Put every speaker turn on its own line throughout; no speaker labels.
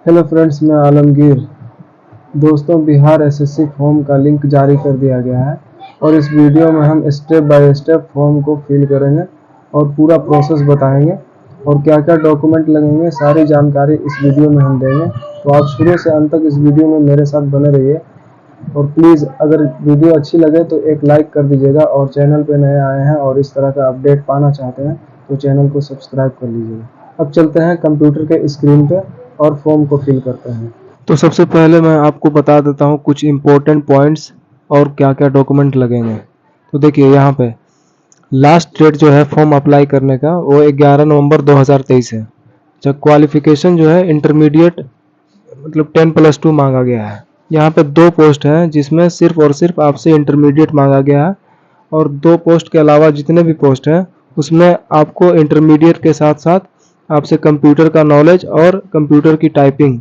Hello friends, मैं आलमगीर। दोस्तों, Bihar SSC form का लिंक जारी कर दिया गया है और इस वीडियो में हम स्टेप बाय स्टेप फॉर्म को फिल करेंगे और पूरा प्रोसेस बताएंगे और क्या क्या डॉक्यूमेंट लगेंगे, सारी जानकारी इस वीडियो में हम देंगे। तो आप शुरू से अंत तक इस वीडियो में मेरे साथ बने रहिए और प्लीज़ अगर वीडियो अच्छी लगे तो एक लाइक कर दीजिएगा और चैनल पे नए आए हैं और इस तरह का अपडेट पाना चाहते हैं तो चैनल को सब्सक्राइब कर लीजिएगा। अब चलते हैं कंप्यूटर के स्क्रीन पे और फॉर्म को फिल करते हैं। तो सबसे पहले मैं आपको बता देता हूँ कुछ इम्पोर्टेंट पॉइंट्स और क्या क्या डॉक्यूमेंट लगेंगे। तो देखिए यहाँ पे लास्ट डेट जो है फॉर्म अप्लाई करने का वो 11 नवंबर 2023 है। जब क्वालिफिकेशन जो है इंटरमीडिएट मतलब 10+2 मांगा गया है। यहाँ पे 2 पोस्ट हैं जिसमें सिर्फ और सिर्फ आपसे इंटरमीडिएट मांगा गया है और 2 पोस्ट के अलावा जितने भी पोस्ट हैं उसमें आपको इंटरमीडिएट के साथ साथ आपसे कंप्यूटर का नॉलेज और कंप्यूटर की टाइपिंग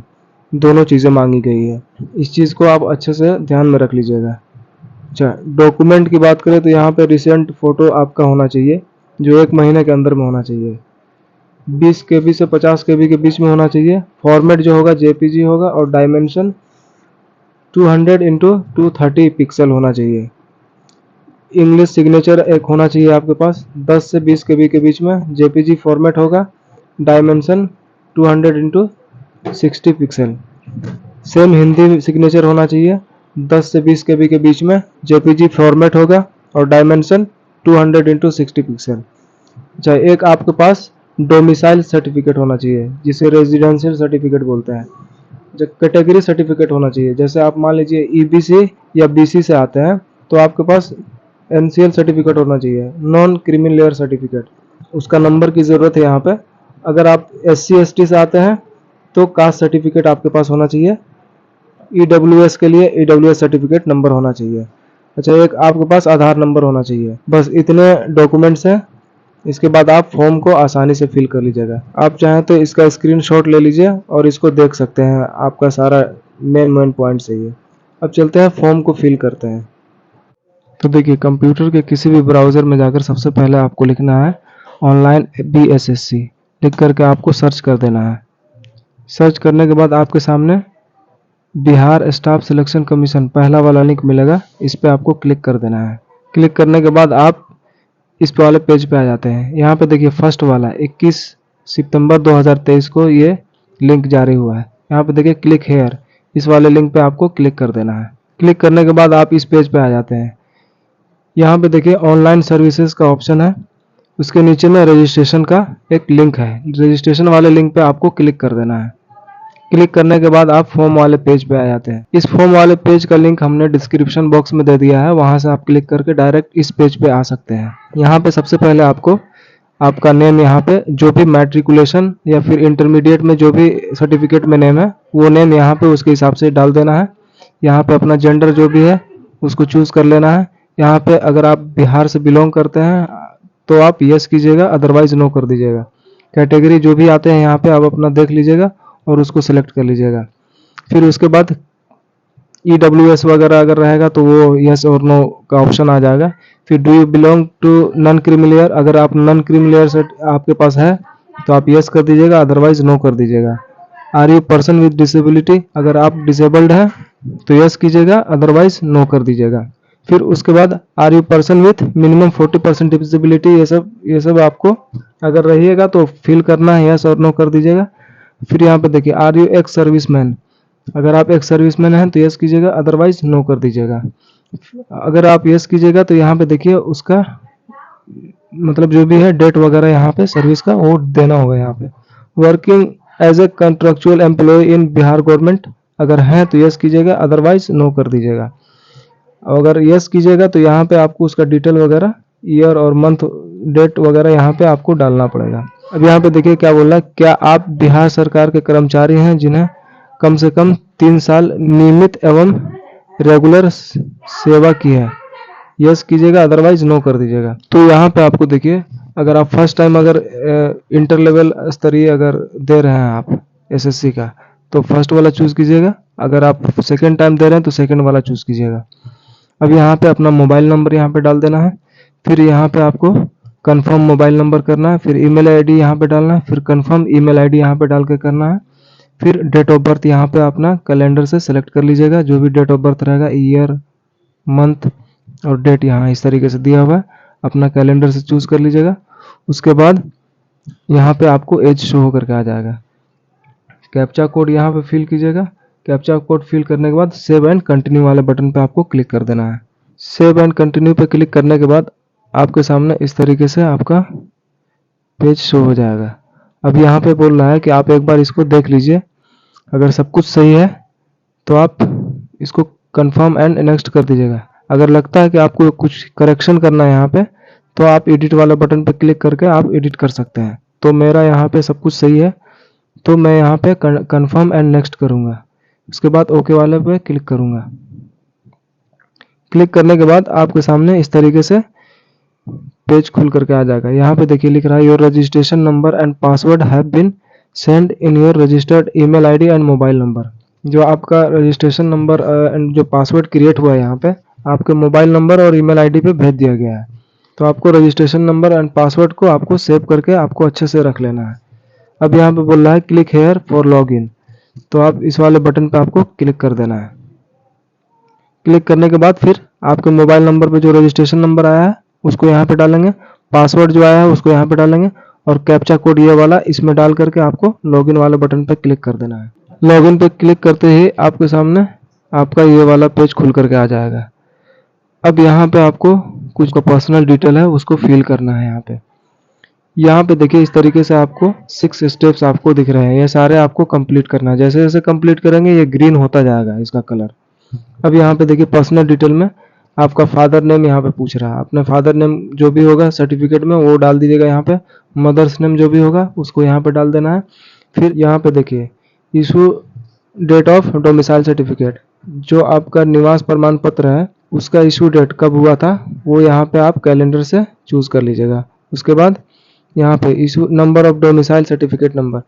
दोनों चीज़ें मांगी गई है। इस चीज़ को आप अच्छे से ध्यान में रख लीजिएगा। अच्छा, डॉक्यूमेंट की बात करें तो यहाँ पे रिसेंट फ़ोटो आपका होना चाहिए जो 1 महीने के अंदर में होना चाहिए। 20 KB से 50 KB के बीच में होना चाहिए। फॉर्मेट जो होगा JPG होगा और डायमेंशन 200x230 पिक्सल होना चाहिए। इंग्लिश सिग्नेचर एक होना चाहिए आपके पास। 10 से 20 KB के बीच में JPG फॉर्मेट होगा। Dimension 200x60 pixel. Same Hindi signature होना चाहिए। 10 से 20 KB के बीच में JPG फॉर्मेट होगा और डायमेंशन 200x60 पिक्सल। अच्छा, एक आपके पास डोमिसाइल सर्टिफिकेट होना चाहिए जिसे रेजिडेंशियल सर्टिफिकेट बोलते हैं। जो कैटेगरी सर्टिफिकेट होना चाहिए, जैसे आप मान लीजिए EBC या BC से आते हैं तो आपके पास NCL सर्टिफिकेट होना चाहिए, नॉन क्रीमी लेयर सर्टिफिकेट। उसका नंबर की ज़रूरत है यहाँ पे। अगर आप SC ST से आते हैं तो कास्ट सर्टिफिकेट आपके पास होना चाहिए। EWS के लिए EWS सर्टिफिकेट नंबर होना चाहिए। अच्छा, एक आपके पास आधार नंबर होना चाहिए। बस इतने डॉक्यूमेंट्स हैं। इसके बाद आप फॉर्म को आसानी से फिल कर लीजिएगा। आप चाहें तो इसका स्क्रीनशॉट ले लीजिए और इसको देख सकते हैं। आपका सारा मेन पॉइंट सही है। अब चलते हैं फॉर्म को फिल करते हैं। तो देखिए, कंप्यूटर के किसी भी ब्राउज़र में जाकर सबसे पहले आपको लिखना है ऑनलाइन BSSC। लिख करके आपको सर्च कर देना है। सर्च करने के बाद आपके सामने बिहार स्टाफ सिलेक्शन कमीशन पहला वाला लिंक मिलेगा, इस पे आपको क्लिक कर देना है। क्लिक करने के बाद आप इस वाले पेज पे आ जाते हैं। यहाँ पे देखिए फर्स्ट वाला 21 सितंबर 2023 को ये लिंक जारी हुआ है। यहाँ पे देखिए क्लिक हेयर, इस वाले लिंक पे आपको क्लिक कर देना है। क्लिक करने के बाद आप इस पेज पे आ जाते हैं। यहाँ पे देखिए ऑनलाइन सर्विसेज का ऑप्शन है, उसके नीचे में रजिस्ट्रेशन का एक लिंक है। रजिस्ट्रेशन वाले लिंक पे आपको क्लिक कर देना है। क्लिक करने के बाद आप फॉर्म वाले पेज पे आ जाते हैं। इस फॉर्म वाले पेज का लिंक हमने डिस्क्रिप्शन बॉक्स में दे दिया है, वहां से आप क्लिक करके डायरेक्ट इस पेज पे आ सकते हैं। यहाँ पे सबसे पहले आपको आपका नेम, यहाँ पे जो भी मैट्रिकुलेशन या फिर इंटरमीडिएट में जो भी सर्टिफिकेट में नेम है वो नेम यहाँ पे उसके हिसाब से डाल देना है। यहाँ पे अपना जेंडर जो भी है उसको चूज कर लेना है। यहाँ पे अगर आप बिहार से बिलोंग करते हैं तो आप यस कीजिएगा, अदरवाइज नो कर दीजिएगा। कैटेगरी जो भी आते हैं यहाँ पे आप अपना देख लीजिएगा और उसको सिलेक्ट कर लीजिएगा। फिर उसके बाद EWS वगैरह अगर रहेगा तो वो यस और नो का ऑप्शन आ जाएगा। फिर do you belong to non creamy layer, अगर आप नॉन क्रीमी लेयर से आपके पास है तो आप यस कर दीजिएगा, अदरवाइज नो कर दीजिएगा। Are you person with disability, अगर आप डिसेबल्ड हैं तो यस कीजिएगा, अदरवाइज नो कर दीजिएगा। फिर उसके बाद are you person with minimum 40% disability, ये सब आपको अगर रहिएगा तो फिल करना है, यस और नो कर दीजिएगा। फिर यहाँ पे देखिए आर यू एक्स सर्विसमैन, अगर आप एक्स सर्विसमैन हैं तो यस कीजिएगा, अदरवाइज नो कर दीजिएगा। अगर आप यस कीजिएगा तो यहाँ पे देखिए उसका मतलब जो भी है डेट वगैरह यहाँ पे सर्विस का वो देना होगा। यहाँ पे working as a contractual employee in Bihar government, अगर हैं तो यस कीजिएगा, अदरवाइज नो कर दीजिएगा। अगर यस कीजिएगा तो यहाँ पे आपको उसका डिटेल वगैरह ईयर और मंथ डेट वगैरह यहाँ पे आपको डालना पड़ेगा। अब यहाँ पे देखिए क्या बोल रहा है, क्या आप बिहार सरकार के कर्मचारी हैं जिन्हें कम से कम 3 साल नियमित एवं रेगुलर सेवा की है, यस कीजिएगा, अदरवाइज नो कर दीजिएगा। तो यहाँ पे आपको देखिए अगर आप फर्स्ट टाइम अगर इंटर लेवल स्तरीय अगर दे रहे हैं आप SSC का तो फर्स्ट वाला चूज कीजिएगा। अगर आप सेकेंड टाइम दे रहे हैं तो सेकेंड वाला चूज कीजिएगा। अब यहाँ पे अपना मोबाइल नंबर यहाँ पे डाल देना है। फिर यहाँ पे आपको कंफर्म मोबाइल नंबर करना है। फिर ईमेल आईडी यहाँ पे डालना है। फिर कंफर्म ईमेल आईडी यहाँ पे डाल के करना है। फिर डेट ऑफ बर्थ यहाँ पे अपना कैलेंडर से सेलेक्ट कर लीजिएगा, जो भी डेट ऑफ बर्थ रहेगा, ईयर, मंथ और डेट यहाँ इस तरीके से दिया हुआ है, अपना कैलेंडर से चूज कर लीजिएगा। उसके बाद यहाँ पे आपको एज शो होकर के आ जाएगा। कैप्चा कोड यहाँ पे फिल कीजिएगा। कैप्चा कोड फिल करने के बाद सेव एंड कंटिन्यू वाले बटन पे आपको क्लिक कर देना है। सेव एंड कंटिन्यू पे क्लिक करने के बाद आपके सामने इस तरीके से आपका पेज शो हो जाएगा। अब यहाँ पे बोल रहा है कि आप एक बार इसको देख लीजिए, अगर सब कुछ सही है तो आप इसको कंफर्म एंड नेक्स्ट कर दीजिएगा। अगर लगता है कि आपको कुछ करेक्शन करना है यहाँ पे, तो आप एडिट वाला बटन पे क्लिक करके आप एडिट कर सकते हैं। तो मेरा यहाँ पे सब कुछ सही है, तो मैं यहाँ पे कंफर्म एंड नेक्स्ट करूँगा। उसके बाद ओके वाले पे क्लिक करूँगा। क्लिक करने के बाद आपके सामने इस तरीके से पेज खुल करके आ जाएगा। यहाँ पे देखिए लिख रहा है your registration number and password have been send in your registered email ID and mobile number. जो आपका रजिस्ट्रेशन नंबर एंड जो पासवर्ड क्रिएट हुआ है यहाँ पे आपके मोबाइल नंबर और ईमेल आईडी पे भेज दिया गया है। तो आपको रजिस्ट्रेशन नंबर एंड पासवर्ड को आपको सेव करके आपको अच्छे से रख लेना है। अब यहाँ पे बोल रहा है click here for log in, तो आप इस वाले बटन पे आपको क्लिक कर देना है। क्लिक करने के बाद फिर आपके मोबाइल नंबर पे जो रजिस्ट्रेशन नंबर आया है उसको यहाँ पे डालेंगे, पासवर्ड जो आया है उसको यहाँ पे डालेंगे और कैप्चा कोड ये वाला इसमें डाल करके आपको लॉगिन वाले बटन पे क्लिक कर देना है। लॉगिन पे क्लिक करते ही आपके सामने आपका ये वाला पेज खुल करके आ जाएगा। अब यहाँ पे आपको कुछ का पर्सनल डिटेल है उसको फिल करना है। यहाँ पे देखिए इस तरीके से आपको 6 स्टेप्स आपको दिख रहे हैं, ये सारे आपको कंप्लीट करना है। जैसे जैसे कंप्लीट करेंगे ये ग्रीन होता जाएगा इसका कलर। अब यहाँ पे देखिए पर्सनल डिटेल में आपका फादर नेम यहाँ पे पूछ रहा है, अपने फादर नेम जो भी होगा सर्टिफिकेट में वो डाल दीजिएगा। यहाँ पे मदर्स नेम जो भी होगा उसको यहाँ पे डाल देना है। फिर यहाँ पे देखिए issue date of domicile certificate, जो आपका निवास प्रमाण पत्र है उसका इशू डेट कब हुआ था वो यहाँ पे आप कैलेंडर से चूज कर लीजिएगा। उसके बाद यहाँ पे issue number of domicile certificate number,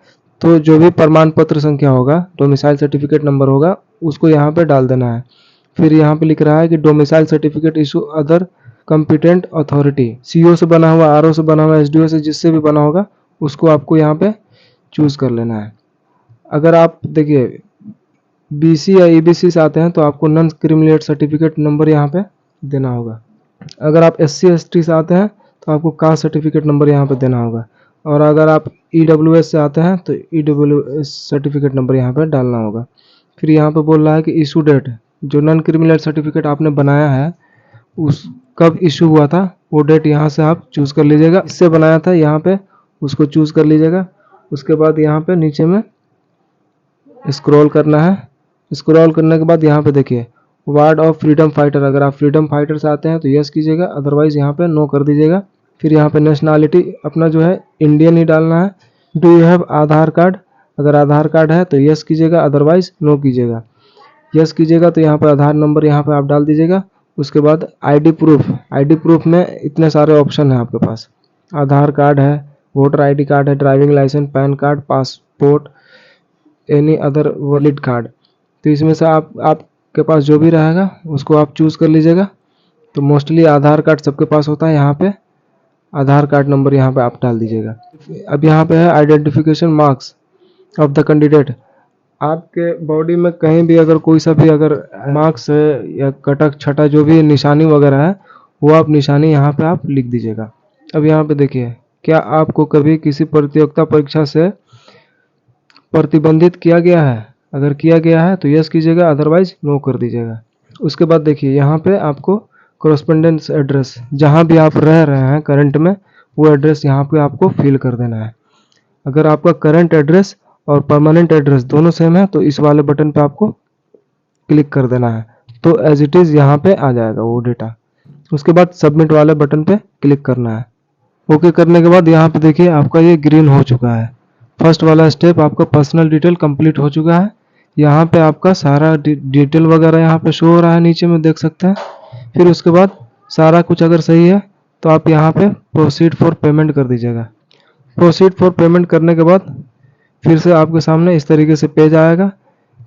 तो जो भी प्रमाण पत्र संख्या होगा डोमिसाइल सर्टिफिकेट नंबर होगा उसको यहाँ पे डाल देना है। फिर यहाँ पे लिख रहा है कि domicile certificate issue other competent authority, CO से बना हुआ, आरओ से बना हुआ, एसडीओ से जिससे भी बना होगा उसको आपको यहाँ पे चूज कर लेना है। अगर आप देखिए बीसी या ईबीसी से आते हैं तो आपको नॉन क्रिमिलेट सर्टिफिकेट नंबर यहाँ पे देना होगा। अगर आप एससी एसटी से आते हैं तो आपको कास्ट सर्टिफिकेट नंबर यहाँ पे देना होगा। और अगर आप ईडब्ल्यूएस से आते हैं तो ईडब्ल्यूएस सर्टिफिकेट नंबर यहाँ पे डालना होगा। फिर यहाँ पे बोल रहा है कि इशू डेट, जो नॉन क्रिमिनल सर्टिफिकेट आपने बनाया है उस कब इशू हुआ था वो डेट यहाँ से आप चूज कर लीजिएगा। इससे बनाया था यहाँ पे उसको चूज कर लीजिएगा। उसके बाद यहाँ पे नीचे में स्क्रॉल करना है। स्क्रॉल करने के बाद यहाँ पे देखिए वार्ड ऑफ फ्रीडम फाइटर, अगर आप फ्रीडम फाइटर से आते हैं तो यस कीजिएगा, अदरवाइज यहाँ पे नो कर दीजिएगा। फिर यहाँ पे नेशनैलिटी अपना जो है इंडियन ही डालना है। Do you have Aadhaar card, अगर आधार कार्ड है तो यस कीजिएगा, अदरवाइज नो कीजिएगा। यस कीजिएगा तो यहाँ पे आधार नंबर यहाँ पे आप डाल दीजिएगा। उसके बाद आईडी प्रूफ, आईडी प्रूफ में इतने सारे ऑप्शन है आपके पास, आधार कार्ड है, वोटर आईडी कार्ड है, driving licence, PAN card, passport, any other valid card. तो इसमें से आपके पास जो भी रहेगा उसको आप चूज कर लीजिएगा। तो मोस्टली आधार कार्ड सबके पास होता है, यहाँ पे आधार कार्ड नंबर यहाँ पे आप डाल दीजिएगा। अब यहाँ पे है identification marks of the candidate, आपके बॉडी में कहीं भी अगर कोई सा भी अगर मार्क्स है या कटक छटा जो भी निशानी वगैरह है वो आप निशानी यहाँ पे आप लिख दीजिएगा। अब यहाँ पे देखिए क्या आपको कभी किसी प्रतियोगिता परीक्षा से प्रतिबंधित किया गया है, अगर किया गया है तो यस कीजिएगा, अदरवाइज नो कर दीजिएगा। उसके बाद देखिए यहाँ पे आपको कॉरेस्पोंडेंस एड्रेस, जहाँ भी आप रह रहे हैं करंट में वो एड्रेस यहाँ पे आपको फिल कर देना है। अगर आपका करंट एड्रेस और परमानेंट एड्रेस दोनों सेम है तो इस वाले बटन पे आपको क्लिक कर देना है, तो एज इट इज़ यहाँ पे आ जाएगा वो डेटा। उसके बाद सबमिट वाले बटन पे क्लिक करना है। ओके करने के बाद यहाँ पे देखिए आपका ये ग्रीन हो चुका है। फर्स्ट वाला स्टेप आपका पर्सनल डिटेल कंप्लीट हो चुका है। यहाँ पे आपका सारा डिटेल वगैरह यहाँ पे शो हो रहा है, नीचे में देख सकते हैं। फिर उसके बाद सारा कुछ अगर सही है तो आप यहाँ पे प्रोसीड फॉर पेमेंट कर दीजिएगा। प्रोसीड फॉर पेमेंट करने के बाद फिर से आपके सामने इस तरीके से पेज आएगा।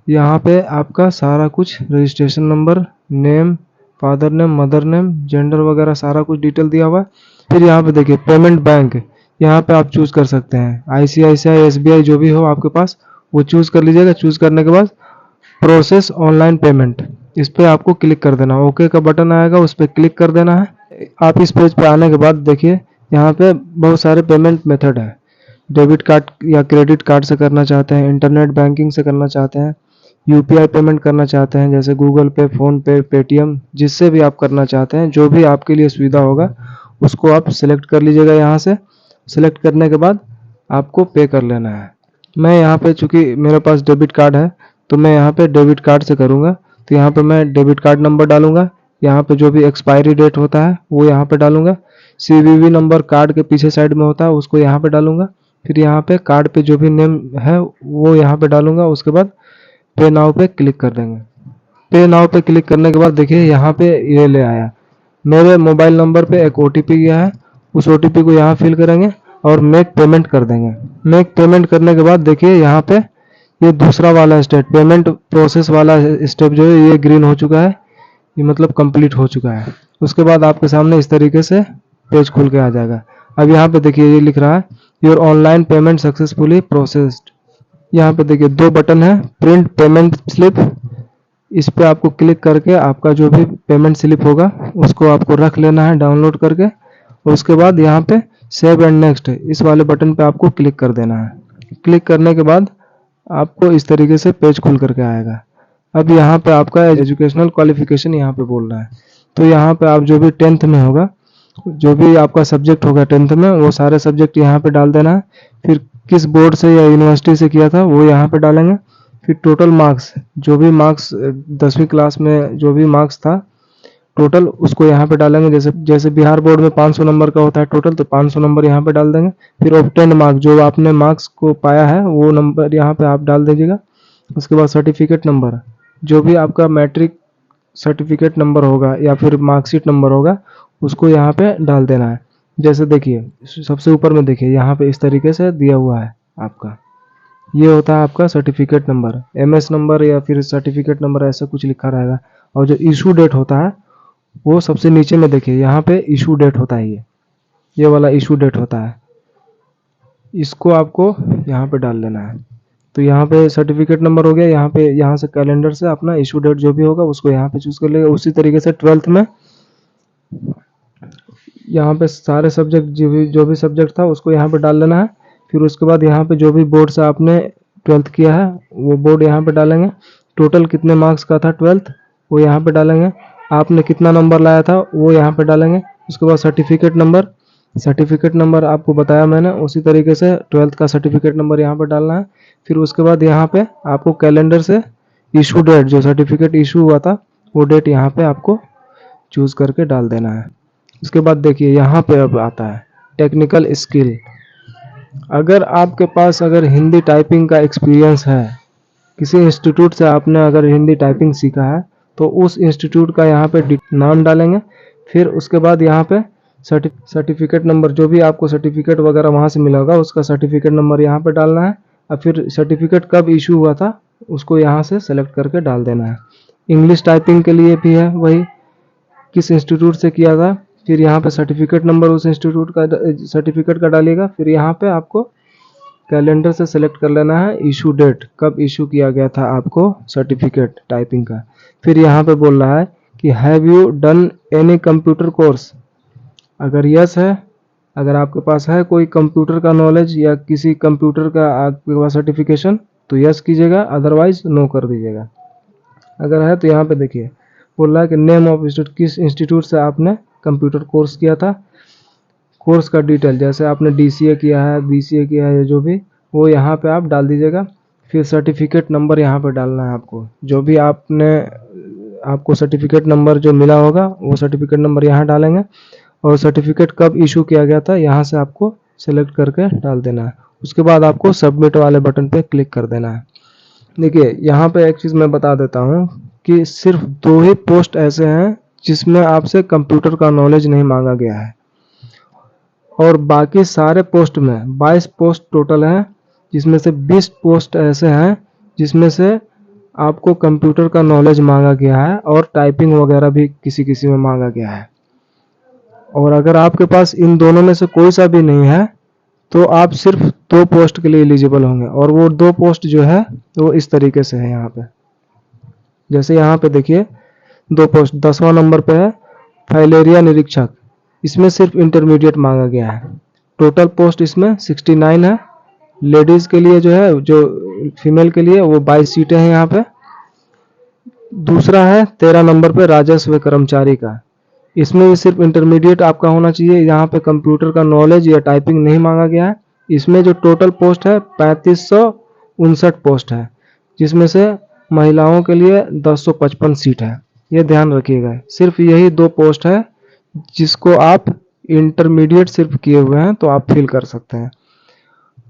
यहाँ पे आपका सारा कुछ registration number, name, father name, mother name, gender वगैरह सारा कुछ डिटेल दिया हुआ है। फिर यहाँ पे देखिए पेमेंट बैंक, यहाँ पे आप चूज कर सकते हैं आईसीआईसीआई, एसबीआई जो भी हो आपके पास वो चूज़ कर लीजिएगा। चूज़ करने के बाद प्रोसेस ऑनलाइन पेमेंट, इस पर आपको क्लिक कर देना। ओके का बटन आएगा, उस पर क्लिक कर देना है। आप इस पेज पे आने के बाद देखिए यहाँ पे बहुत सारे पेमेंट मेथड है। डेबिट कार्ड या क्रेडिट कार्ड से करना चाहते हैं, इंटरनेट बैंकिंग से करना चाहते हैं, यूपीआई पेमेंट करना चाहते हैं जैसे गूगल पे, फ़ोन पे, पेटीएम, जिससे भी आप करना चाहते हैं, जो भी आपके लिए सुविधा होगा उसको आप सिलेक्ट कर लीजिएगा। यहाँ से सिलेक्ट करने के बाद आपको पे कर लेना है। मैं यहाँ पे चूँकि मेरे पास डेबिट कार्ड है तो मैं यहाँ पे डेबिट कार्ड से करूँगा। तो यहाँ पे मैं डेबिट कार्ड नंबर डालूँगा, यहाँ पे जो भी एक्सपायरी डेट होता है वो यहाँ पे डालूँगा, सीवीवी नंबर कार्ड के पीछे साइड में होता है उसको यहाँ पे डालूँगा, फिर यहाँ पे कार्ड पे जो भी नेम है वो यहाँ पे डालूँगा। उसके बाद पे नाउ पे क्लिक कर देंगे। पे नाउ पे क्लिक करने के बाद देखिए यहाँ पे ये ले आया, मेरे मोबाइल नंबर पे एक ओटीपी गया है, उस ओटीपी को यहाँ फिल करेंगे और मेक पेमेंट कर देंगे। मेक पेमेंट करने के बाद देखिए यहाँ पे ये दूसरा वाला स्टेप, पेमेंट प्रोसेस वाला स्टेप जो है ये ग्रीन हो चुका है, ये मतलब कंप्लीट हो चुका है। उसके बाद आपके सामने इस तरीके से पेज खुल के आ जाएगा। अब यहाँ पे देखिए ये लिख रहा है your online payment successfully processed. यहाँ पे देखिए दो बटन है, प्रिंट पेमेंट स्लिप, इस पे आपको क्लिक करके आपका जो भी पेमेंट स्लिप होगा उसको आपको रख लेना है डाउनलोड करके। उसके बाद यहाँ पे सेव एंड नेक्स्ट इस वाले बटन पे आपको क्लिक कर देना है। क्लिक करने के बाद आपको इस तरीके से पेज खुल करके आएगा। अब यहाँ पे आपका एजुकेशनल क्वालिफिकेशन यहाँ पे बोल रहा है, तो यहाँ पे आप जो भी 10th में होगा, जो भी आपका सब्जेक्ट होगा 10th में, वो सारे सब्जेक्ट यहाँ पे डाल देना है। फिर किस बोर्ड से या यूनिवर्सिटी से किया था वो यहाँ पे डालेंगे। फिर टोटल मार्क्स, जो भी मार्क्स 10वीं क्लास में जो भी मार्क्स था टोटल उसको यहाँ पे डालेंगे। जैसे जैसे बिहार बोर्ड में 500 नंबर का होता है टोटल, तो 500 नंबर यहाँ पे डाल देंगे। फिर ऑब्टेन मार्क्स, जो आपने मार्क्स को पाया है वो नंबर यहाँ पे आप डाल दीजिएगा। उसके बाद सर्टिफिकेट नंबर, जो भी आपका मैट्रिक सर्टिफिकेट नंबर होगा या फिर मार्कशीट नंबर होगा उसको यहाँ पे डाल देना है। जैसे देखिए सबसे ऊपर में देखिए यहाँ पे इस तरीके से दिया हुआ है आपका, ये होता है आपका सर्टिफिकेट नंबर, एमएस नंबर या फिर सर्टिफिकेट नंबर ऐसा कुछ लिखा रहेगा। और जो इशू डेट होता है वो सबसे नीचे में देखिए यहाँ पे इशू डेट होता है, ये वाला इशू डेट होता है, इसको आपको यहाँ पे डाल लेना है। तो यहाँ पे सर्टिफिकेट नंबर हो गया, यहाँ पे यहाँ से कैलेंडर से अपना इशू डेट जो भी होगा उसको यहाँ पे चूज कर लेगा। उसी तरीके से 12th में यहाँ पे सारे सब्जेक्ट जो भी सब्जेक्ट था उसको यहाँ पे डाल लेना है। फिर उसके बाद यहाँ पे जो भी बोर्ड से आपने 12th किया है वो बोर्ड यहाँ पे डालेंगे। टोटल कितने मार्क्स का था 12th वो यहाँ पे डालेंगे। आपने कितना नंबर लाया था वो यहाँ पे डालेंगे। उसके बाद सर्टिफिकेट नंबर आपको बताया मैंने, उसी तरीके से 12th का सर्टिफिकेट नंबर यहाँ पे डालना है। फिर उसके बाद यहाँ पे आपको कैलेंडर से इशू डेट, जो सर्टिफिकेट इशू हुआ था वो डेट यहाँ पे आपको चूज करके डाल देना है। उसके बाद देखिए यहाँ पे अब आता है टेक्निकल स्किल। अगर आपके पास अगर हिंदी टाइपिंग का एक्सपीरियंस है, किसी इंस्टीट्यूट से आपने अगर हिंदी टाइपिंग सीखा है तो उस इंस्टीट्यूट का यहाँ पे नाम डालेंगे। फिर उसके बाद यहाँ पे सर्टिफिकेट नंबर, जो भी आपको सर्टिफिकेट वगैरह वहाँ से मिला होगा उसका सर्टिफिकेट नंबर यहाँ पे डालना है। और फिर सर्टिफिकेट कब इशू हुआ था उसको यहाँ से सेलेक्ट करके डाल देना है। इंग्लिश टाइपिंग के लिए भी है वही, किस इंस्टीट्यूट से किया था, फिर यहाँ पे सर्टिफिकेट नंबर उस इंस्टीट्यूट का सर्टिफिकेट का डालिएगा। फिर यहाँ पे आपको कैलेंडर से सेलेक्ट कर लेना है इशू डेट, कब इशू किया गया था आपको सर्टिफिकेट टाइपिंग का। फिर यहाँ पे बोल रहा है कि have you done any computer course, अगर यस है, अगर आपके पास है कोई कंप्यूटर का नॉलेज या किसी कंप्यूटर का आपके पास सर्टिफिकेशन तो यस कीजिएगा, अदरवाइज नो कर दीजिएगा। अगर है तो यहाँ पे देखिए बोल रहा है कि नेम ऑफ इंस्टीट्यूट, किस इंस्टीट्यूट से आपने कंप्यूटर कोर्स किया था, कोर्स का डिटेल, जैसे आपने डीसीए किया है, बीसीए किया है, जो भी वो यहाँ पे आप डाल दीजिएगा। फिर सर्टिफिकेट नंबर यहाँ पे डालना है आपको, जो भी आपको सर्टिफिकेट नंबर जो मिला होगा वो सर्टिफिकेट नंबर यहाँ डालेंगे। और सर्टिफिकेट कब इशू किया गया था यहाँ से आपको सेलेक्ट करके डाल देना है। उसके बाद आपको सबमिट वाले बटन पे क्लिक कर देना है। देखिए यहाँ पे एक चीज़ मैं बता देता हूँ कि सिर्फ 2 ही पोस्ट ऐसे हैं जिसमें आपसे कंप्यूटर का नॉलेज नहीं मांगा गया है, और बाकी सारे पोस्ट में 22 पोस्ट टोटल हैं, जिसमें से 20 पोस्ट ऐसे हैं जिसमें से आपको कंप्यूटर का नॉलेज मांगा गया है और टाइपिंग वगैरह भी किसी किसी में मांगा गया है। और अगर आपके पास इन दोनों में से कोई सा भी नहीं है तो आप सिर्फ 2 पोस्ट के लिए एलिजिबल होंगे, और वो 2 पोस्ट जो है वो इस तरीके से है यहाँ पे। जैसे यहाँ पे देखिए 2 पोस्ट, 10वां नंबर पे है फाइलेरिया निरीक्षक, इसमें सिर्फ इंटरमीडिएट मांगा गया है। टोटल पोस्ट इसमें 69 है। लेडीज के लिए जो है, जो फीमेल के लिए वो 22 सीटें हैं यहाँ पे। दूसरा है 13 नंबर पे राजस्व कर्मचारी का, इसमें भी सिर्फ इंटरमीडिएट आपका होना चाहिए। यहाँ पे कंप्यूटर का नॉलेज या टाइपिंग नहीं मांगा गया है। इसमें जो टोटल पोस्ट है 3559 पोस्ट है, जिसमें से महिलाओं के लिए 1055 सीट है। ये ध्यान रखिएगा, सिर्फ यही 2 पोस्ट है जिसको आप इंटरमीडिएट सिर्फ किए हुए हैं तो आप फिल कर सकते हैं,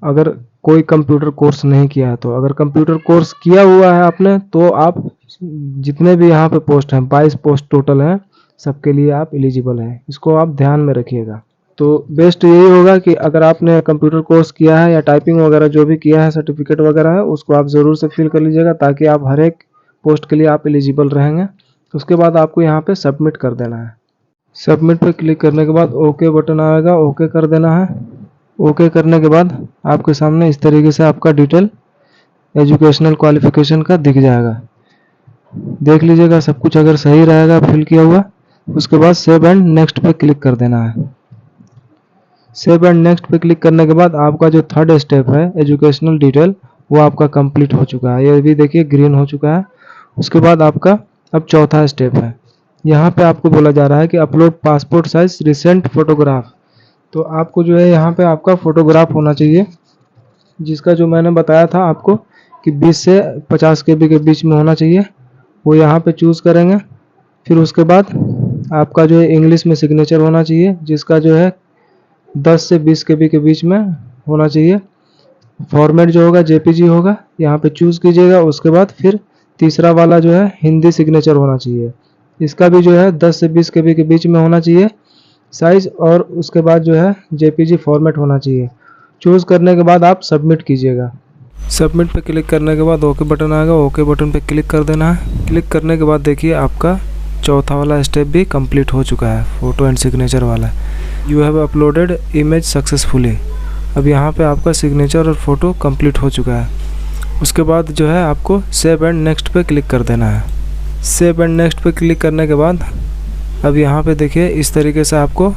अगर कोई कंप्यूटर कोर्स नहीं किया है तो। अगर कंप्यूटर कोर्स किया हुआ है आपने तो आप जितने भी यहाँ पे पोस्ट हैं, 22 पोस्ट टोटल हैं, सबके लिए आप एलिजिबल हैं। इसको आप ध्यान में रखिएगा। तो बेस्ट यही होगा कि अगर आपने कंप्यूटर कोर्स किया है या टाइपिंग वगैरह जो भी किया है, सर्टिफिकेट वगैरह है, उसको आप ज़रूर से फिल कर लीजिएगा, ताकि आप हर एक पोस्ट के लिए आप एलिजिबल रहेंगे। उसके बाद आपको यहाँ पे सबमिट कर देना है। सबमिट पे क्लिक करने के बाद ओके बटन आएगा, ओके कर देना है। ओके करने के बाद आपके सामने इस तरीके से आपका डिटेल एजुकेशनल क्वालिफिकेशन का दिख जाएगा। देख लीजिएगा सब कुछ अगर सही रहेगा फिल किया हुआ। उसके बाद सेव एंड नेक्स्ट पे क्लिक कर देना है। सेव एंड नेक्स्ट पे क्लिक करने के बाद आपका जो 3rd स्टेप है एजुकेशनल डिटेल, वो आपका कंप्लीट हो चुका है। ये भी देखिए ग्रीन हो चुका है। उसके बाद आपका अब 4था स्टेप है। यहाँ पे आपको बोला जा रहा है कि upload passport size recent photograph. तो आपको जो है यहाँ पे आपका फोटोग्राफ होना चाहिए, जिसका जो मैंने बताया था आपको कि 20 से 50 KB के बीच में होना चाहिए, वो यहाँ पे चूज़ करेंगे। फिर उसके बाद आपका जो है इंग्लिश में सिग्नेचर होना चाहिए, जिसका जो है 10 से 20 KB के बीच में होना चाहिए। फॉर्मेट जो होगा JPG होगा, यहाँ पे चूज़ कीजिएगा। उसके बाद फिर तीसरा वाला जो है हिंदी सिग्नेचर होना चाहिए, इसका भी जो है 10 से 20 KB के बीच में होना चाहिए साइज। और उसके बाद जो है JPG फॉर्मेट होना चाहिए। चूज़ करने के बाद आप सबमिट कीजिएगा। सबमिट पे क्लिक करने के बाद ओके बटन आएगा, ओके बटन पे क्लिक कर देना है। क्लिक करने के बाद देखिए आपका 4था वाला स्टेप भी कंप्लीट हो चुका है, फ़ोटो एंड सिग्नेचर वाला। You have uploaded image successfully. अब यहाँ पे आपका सिग्नेचर और फोटो कंप्लीट हो चुका है। उसके बाद जो है आपको सेव एंड नेक्स्ट पे क्लिक कर देना है। सेव एंड नेक्स्ट पे क्लिक करने के बाद अब यहाँ पे देखिए इस तरीके से आपको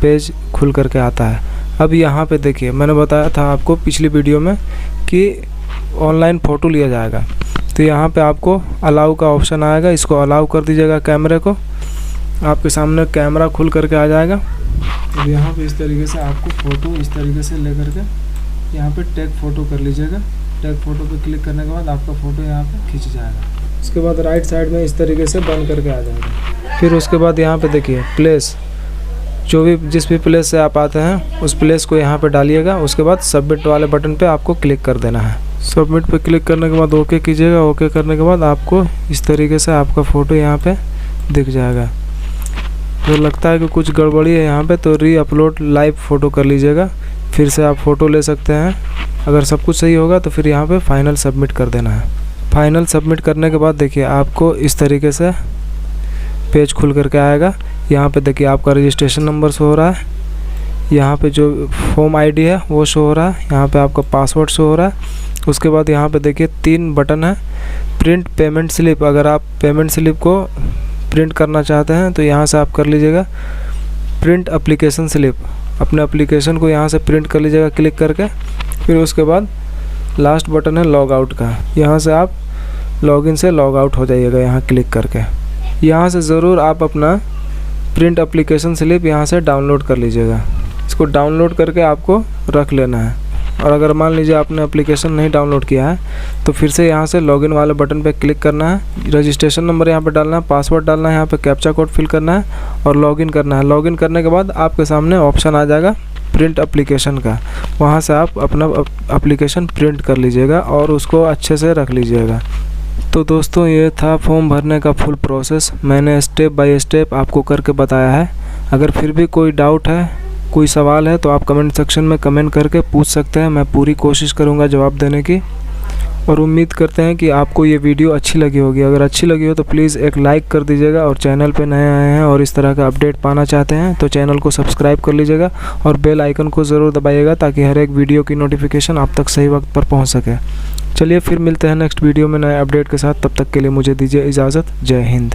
पेज खुल करके आता है। अब यहाँ पे देखिए मैंने बताया था आपको पिछली वीडियो में कि ऑनलाइन फ़ोटो लिया जाएगा, तो यहाँ पे आपको अलाउ का ऑप्शन आएगा, इसको अलाउ कर दीजिएगा। कैमरे को आपके सामने कैमरा खुल करके आ जाएगा। अब यहाँ पे इस तरीके से आपको फ़ोटो इस तरीके से ले करके यहाँ पे टेक फ़ोटो कर लीजिएगा। टेक फ़ोटो पे क्लिक करने के बाद आपका फ़ोटो यहाँ पे खींच जाएगा। उसके बाद राइट साइड में इस तरीके से बंद करके आ जाएगा। फिर उसके बाद यहाँ पे देखिए प्लेस, जिस भी प्लेस से आप आते हैं उस प्लेस को यहाँ पे डालिएगा। उसके बाद सबमिट वाले बटन पे आपको क्लिक कर देना है। सबमिट पे क्लिक करने के बाद ओके कीजिएगा। ओके करने के बाद आपको इस तरीके से आपका फ़ोटो यहाँ पे दिख जाएगा। तो लगता है कि कुछ गड़बड़ी है यहाँ पे, तो री अपलोड लाइव फ़ोटो कर लीजिएगा, फिर से आप फ़ोटो ले सकते हैं। अगर सब कुछ सही होगा तो फिर यहाँ पे फाइनल सबमिट कर देना है। फाइनल सबमिट करने के बाद देखिए आपको इस तरीके से पेज खुल करके आएगा। यहाँ पे देखिए आपका रजिस्ट्रेशन नंबर शो हो रहा है, यहाँ पे जो फॉर्म आईडी है वो शो हो रहा है, यहाँ पे आपका पासवर्ड शो हो रहा है। उसके बाद यहाँ पे देखिए 3 बटन है। प्रिंट पेमेंट स्लिप, अगर आप पेमेंट स्लिप को प्रिंट करना चाहते हैं तो यहाँ से आप कर लीजिएगा। प्रिंट एप्लीकेशन स्लिप, अपने एप्लीकेशन को यहाँ से प्रिंट कर लीजिएगा क्लिक करके। फिर उसके बाद लास्ट बटन है लॉग आउट का, यहाँ से आप लॉगिन से लॉग आउट हो जाइएगा यहाँ क्लिक करके। यहाँ से ज़रूर आप अपना प्रिंट एप्लीकेशन स्लिप यहाँ से डाउनलोड कर लीजिएगा। इसको डाउनलोड करके आपको रख लेना है। और अगर मान लीजिए आपने एप्लीकेशन नहीं डाउनलोड किया है तो फिर से यहाँ से लॉगिन वाले बटन पे क्लिक करना है। रजिस्ट्रेशन नंबर यहाँ पे डालना है, पासवर्ड डालना है, यहाँ पे कैप्चा कोड फिल करना है और लॉगिन करना है। लॉगिन करने के बाद आपके सामने ऑप्शन आ जाएगा प्रिंट एप्लीकेशन का, वहाँ से आप अपना एप्लीकेशन प्रिंट कर लीजिएगा और उसको अच्छे से रख लीजिएगा। तो दोस्तों ये था फॉर्म भरने का फुल प्रोसेस, मैंने स्टेप बाय स्टेप आपको करके बताया है। अगर फिर भी कोई डाउट है, कोई सवाल है तो आप कमेंट सेक्शन में कमेंट करके पूछ सकते हैं, मैं पूरी कोशिश करूंगा जवाब देने की। और उम्मीद करते हैं कि आपको ये वीडियो अच्छी लगी होगी। अगर अच्छी लगी हो तो प्लीज़ एक लाइक कर दीजिएगा, और चैनल पे नए आए हैं और इस तरह का अपडेट पाना चाहते हैं तो चैनल को सब्सक्राइब कर लीजिएगा और बेल आइकन को ज़रूर दबाइएगा ताकि हर एक वीडियो की नोटिफिकेशन आप तक सही वक्त पर पहुँच सके। चलिए फिर मिलते हैं नेक्स्ट वीडियो में नए अपडेट के साथ। तब तक के लिए मुझे दीजिए इजाज़त। जय हिंद।